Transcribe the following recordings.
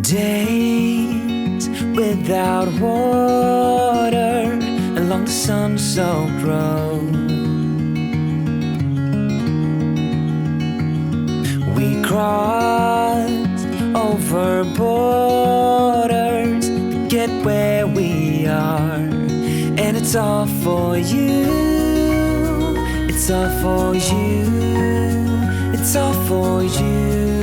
Days without water along the sun-soaked road. We crossed over borders to get where we are, and it's all for you. It's all for you. It's all for you.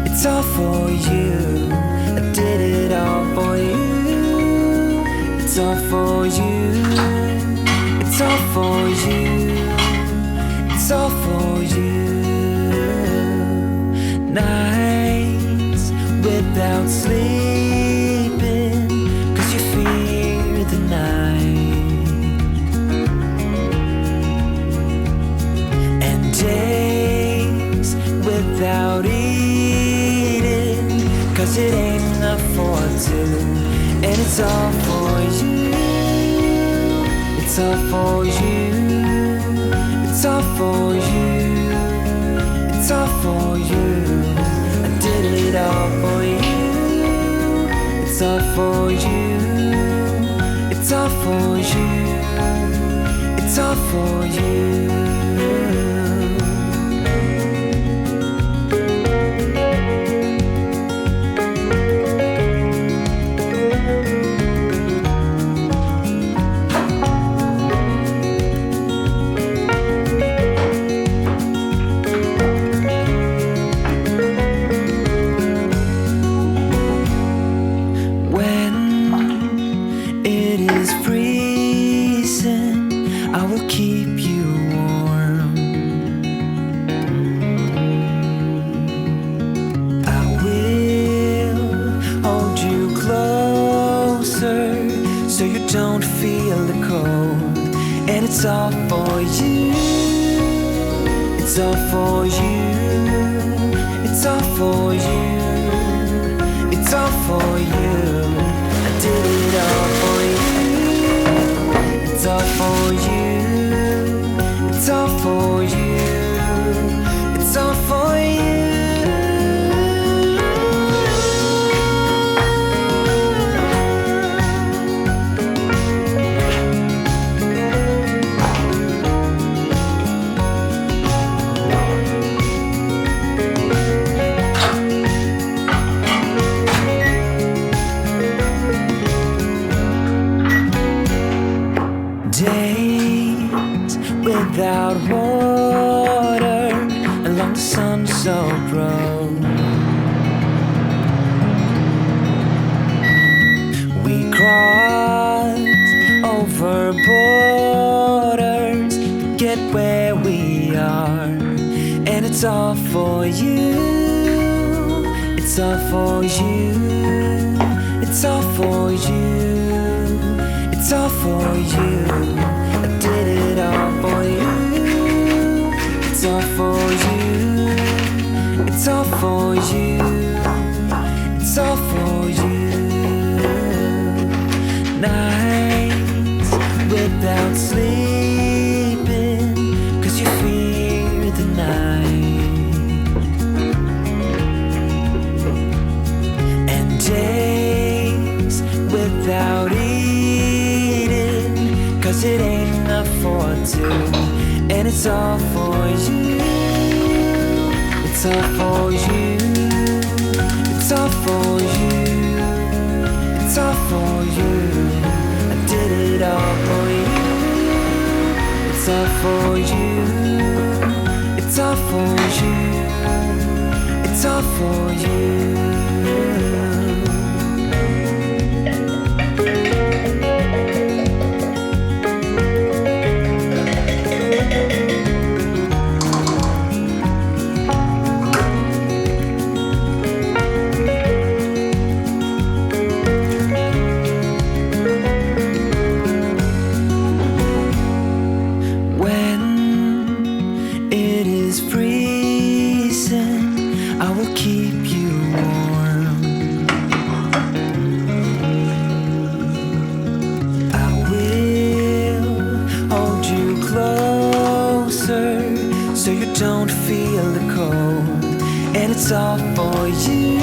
It's all for you. I did it all for you. It's all for you. It's all for you. It's all for you. Nights without sleeping 'cause you fear the night, and days without eating 'cause it ain't enough for two, and it's all for you. It's all for you. It's all for you. It's all for you. I did it all for you. It's all for you. It's all for you. It's all for you. Don't feel the cold, and it's all for you. It's all for you. It's all for you. so grown. We cross over borders, get where we are, and it's all for you. It's all for you. It's all for you. It's all for you. I did it all for you. It's all for you. It's all for you. It's all for you. Nights without sleeping, 'cause you fear the night. And days without eating, 'cause it ain't enough for two. And it's all for you. It's all for you. It's all for you. It's all for you. I did it all for you. It's all for you. It's all for you. It's all for you. I will keep you warm. I will hold you closer so you don't feel the cold. And it's all for you.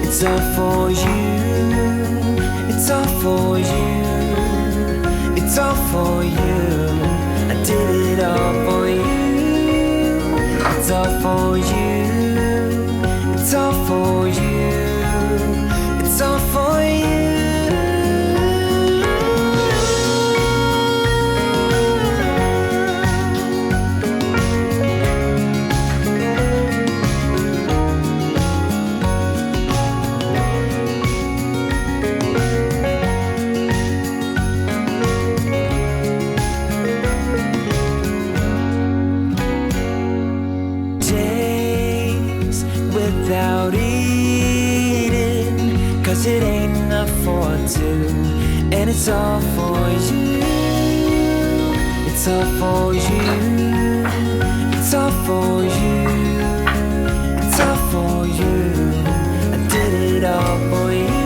It's all for you. It's all for you. It's all for you. I did it all for you. It's all for you. It's all for you. It's all for you. Without eating, 'cause it ain't enough for two. And it's all for you. It's all for you. It's all for you. It's all for you. I did it all for you.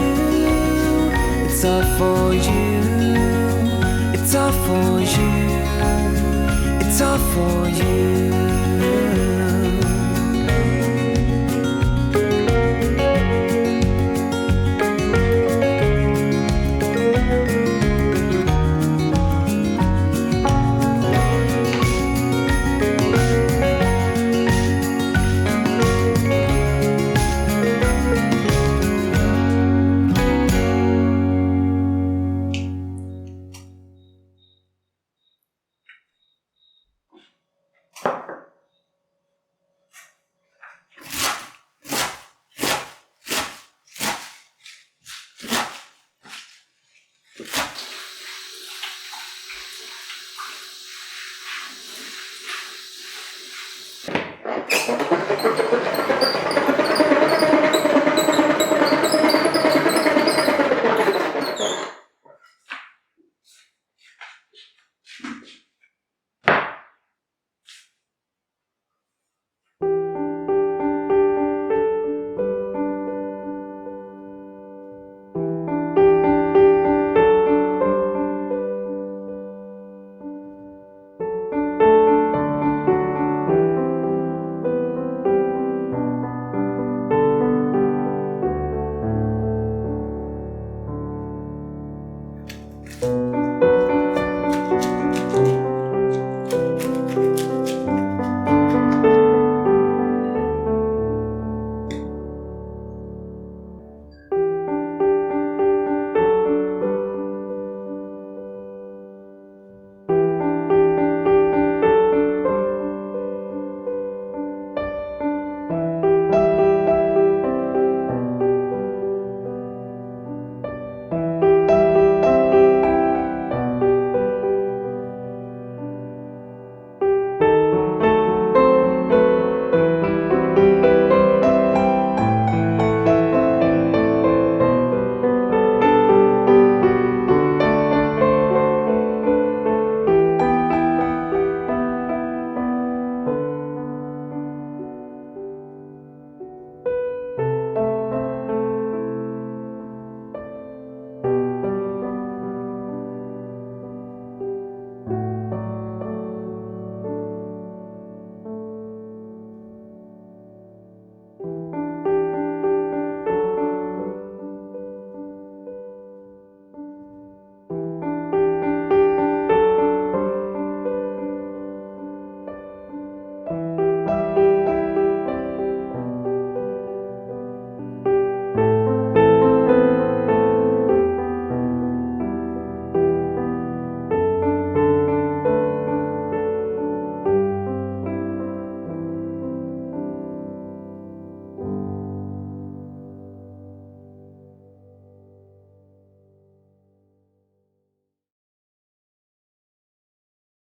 It's all for you. It's all for you. It's all for you.